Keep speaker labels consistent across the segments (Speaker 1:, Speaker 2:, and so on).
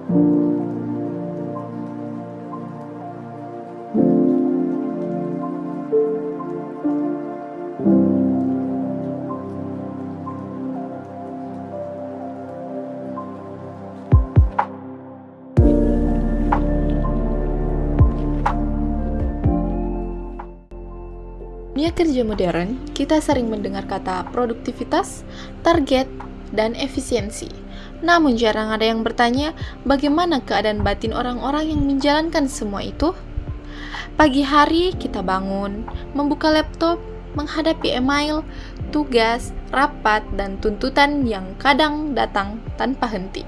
Speaker 1: Dunia kerja modern, kita sering mendengar kata produktivitas, target, dan efisiensi. Namun jarang ada yang bertanya bagaimana keadaan batin orang-orang yang menjalankan semua itu. Pagi hari kita bangun, membuka laptop, menghadapi email, tugas, rapat, dan tuntutan yang kadang datang tanpa henti.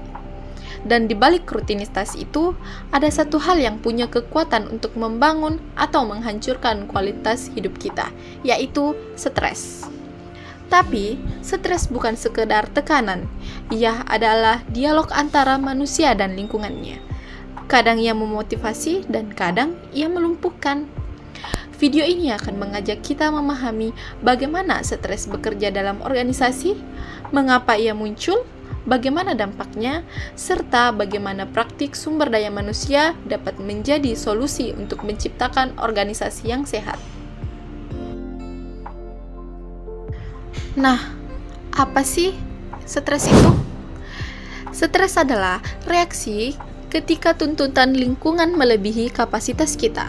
Speaker 1: Dan di balik rutinitas itu, ada satu hal yang punya kekuatan untuk membangun atau menghancurkan kualitas hidup kita, yaitu stres. Tapi, stres bukan sekedar tekanan, ia adalah dialog antara manusia dan lingkungannya. Kadang ia memotivasi dan kadang ia melumpuhkan. Video ini akan mengajak kita memahami bagaimana stres bekerja dalam organisasi, mengapa ia muncul, bagaimana dampaknya, serta bagaimana praktik sumber daya manusia dapat menjadi solusi untuk menciptakan organisasi yang sehat. Nah, apa sih stres itu? Stres adalah reaksi ketika tuntutan lingkungan melebihi kapasitas kita.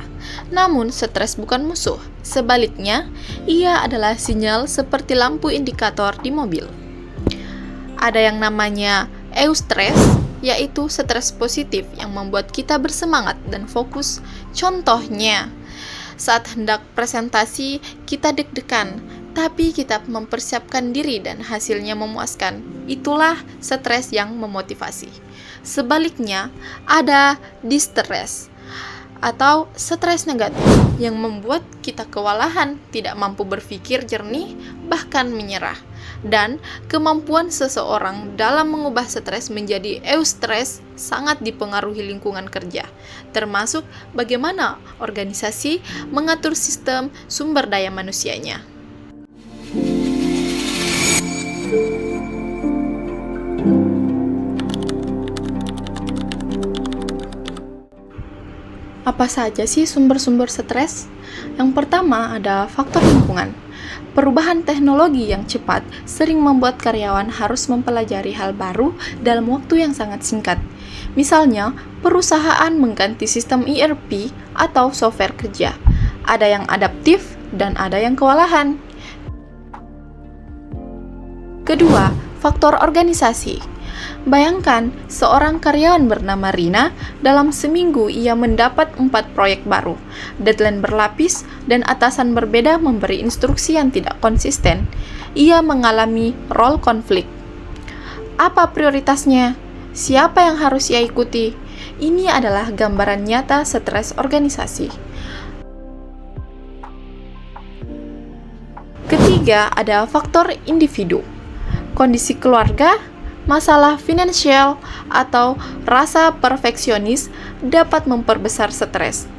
Speaker 1: Namun, stres bukan musuh. Sebaliknya, ia adalah sinyal seperti lampu indikator di mobil. Ada yang namanya eustress, yaitu stres positif yang membuat kita bersemangat dan fokus. Contohnya, saat hendak presentasi, kita deg-degan, tapi kita mempersiapkan diri dan hasilnya memuaskan. Itulah stres yang memotivasi. Sebaliknya, ada distress atau stres negatif yang membuat kita kewalahan, tidak mampu berpikir jernih, bahkan menyerah. Dan kemampuan seseorang dalam mengubah stres menjadi eustress sangat dipengaruhi lingkungan kerja, termasuk bagaimana organisasi mengatur sistem sumber daya manusianya. Apa saja sih sumber-sumber stres? Yang pertama ada faktor lingkungan. Perubahan teknologi yang cepat sering membuat karyawan harus mempelajari hal baru dalam waktu yang sangat singkat. Misalnya, perusahaan mengganti sistem ERP atau software kerja. Ada yang adaptif dan ada yang kewalahan. Kedua, faktor organisasi. Bayangkan, seorang karyawan bernama Rina, dalam seminggu ia mendapat 4 proyek baru. Deadline berlapis dan atasan berbeda memberi instruksi yang tidak konsisten. Ia mengalami role konflik. Apa prioritasnya? Siapa yang harus ia ikuti? Ini adalah gambaran nyata stres organisasi. Ketiga, ada faktor individu. Kondisi keluarga, masalah finansial, atau rasa perfeksionis dapat memperbesar stres.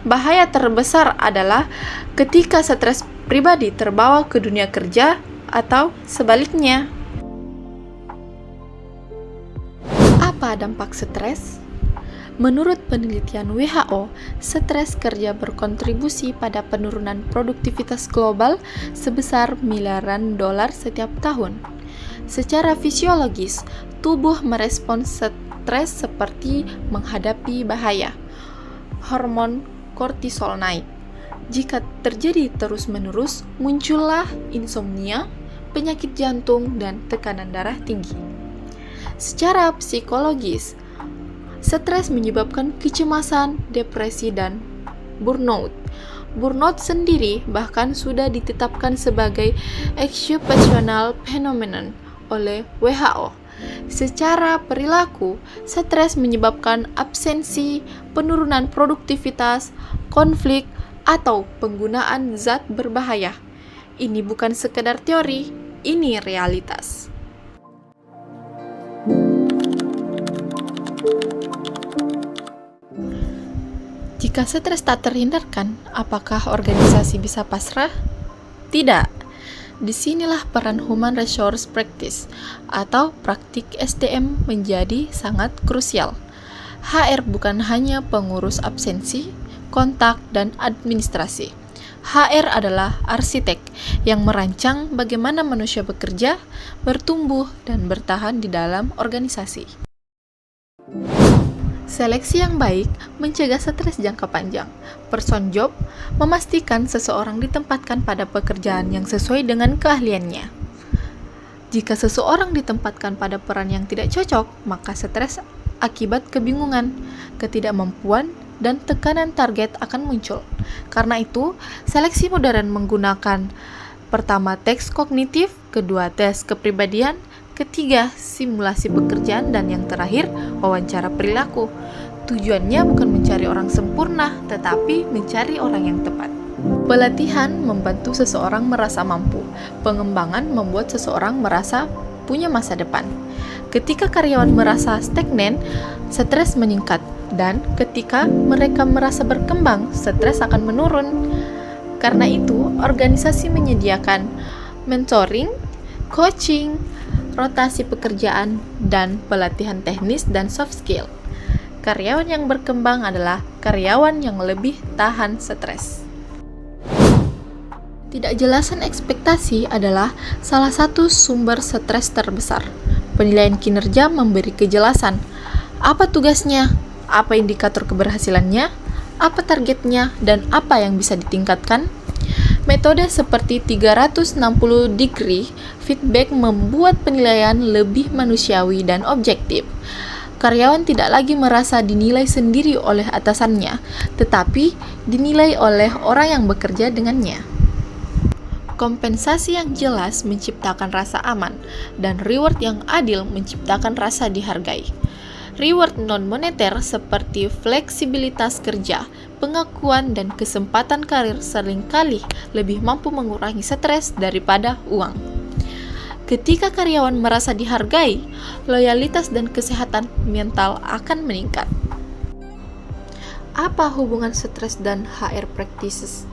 Speaker 1: Bahaya terbesar adalah ketika stres pribadi terbawa ke dunia kerja atau sebaliknya. Apa dampak stres? Menurut penelitian WHO, stres kerja berkontribusi pada penurunan produktivitas global sebesar miliaran dolar setiap tahun. Secara fisiologis, tubuh merespons stres seperti menghadapi bahaya. Hormon kortisol naik. Jika terjadi terus-menerus, muncullah insomnia, penyakit jantung, dan tekanan darah tinggi. Secara psikologis, stres menyebabkan kecemasan, depresi, dan burnout. Burnout sendiri bahkan sudah ditetapkan sebagai occupational phenomenon oleh WHO. Secara perilaku, stres menyebabkan absensi, penurunan produktivitas, konflik, atau penggunaan zat berbahaya. Ini bukan sekedar teori, ini realitas. Jika stres tak terhindarkan, apakah organisasi bisa pasrah? Tidak. Disinilah peran Human Resource Practice atau praktik SDM menjadi sangat krusial. HR bukan hanya pengurus absensi, kontak, dan administrasi. HR adalah arsitek yang merancang bagaimana manusia bekerja, bertumbuh, dan bertahan di dalam organisasi. Seleksi yang baik mencegah stres jangka panjang. Person job memastikan seseorang ditempatkan pada pekerjaan yang sesuai dengan keahliannya. Jika seseorang ditempatkan pada peran yang tidak cocok, maka stres akibat kebingungan, ketidakmampuan, dan tekanan target akan muncul. Karena itu, seleksi modern menggunakan pertama tes kognitif, kedua tes kepribadian, ketiga simulasi pekerjaan, dan yang terakhir wawancara perilaku. Tujuannya bukan mencari orang sempurna, tetapi mencari orang yang tepat. Pelatihan membantu seseorang merasa mampu. Pengembangan membuat seseorang merasa punya masa depan. Ketika karyawan merasa stagnan, stres meningkat, dan ketika mereka merasa berkembang, stres akan menurun. Karena itu, organisasi menyediakan mentoring, coaching, rotasi pekerjaan, dan pelatihan teknis dan soft skill. Karyawan yang berkembang adalah karyawan yang lebih tahan stres. Tidak jelasan ekspektasi adalah salah satu sumber stres terbesar. Penilaian kinerja memberi kejelasan. Apa tugasnya? Apa indikator keberhasilannya? Apa targetnya? Dan apa yang bisa ditingkatkan? Metode seperti 360 degree feedback membuat penilaian lebih manusiawi dan objektif. Karyawan tidak lagi merasa dinilai sendiri oleh atasannya, tetapi dinilai oleh orang yang bekerja dengannya. Kompensasi yang jelas menciptakan rasa aman, dan reward yang adil menciptakan rasa dihargai. Reward non-moneter seperti fleksibilitas kerja, pengakuan, dan kesempatan karir seringkali lebih mampu mengurangi stres daripada uang. Ketika karyawan merasa dihargai, loyalitas dan kesehatan mental akan meningkat. Apa hubungan stres dan HR practices?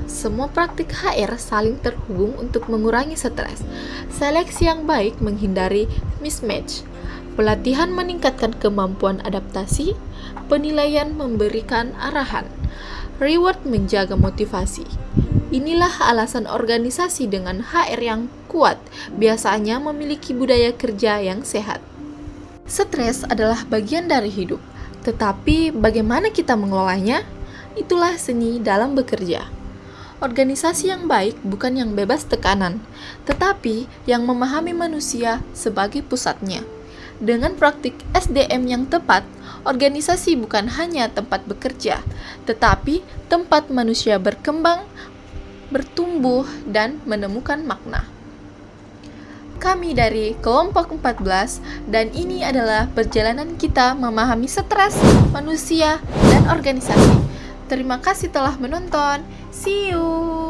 Speaker 1: Semua praktik HR saling terhubung untuk mengurangi stres. Seleksi yang baik menghindari mismatch. Pelatihan meningkatkan kemampuan adaptasi. Penilaian memberikan arahan. Reward menjaga motivasi. Inilah alasan organisasi dengan HR yang kuat biasanya memiliki budaya kerja yang sehat. Stres adalah bagian dari hidup, tetapi bagaimana kita mengelolanya? Itulah seni dalam bekerja. Organisasi yang baik bukan yang bebas tekanan, tetapi yang memahami manusia sebagai pusatnya. Dengan praktik SDM yang tepat, organisasi bukan hanya tempat bekerja, tetapi tempat manusia berkembang, bertumbuh, dan menemukan makna. Kami dari kelompok 14, dan ini adalah perjalanan kita memahami stres, manusia, dan organisasi. Terima kasih telah menonton. See you!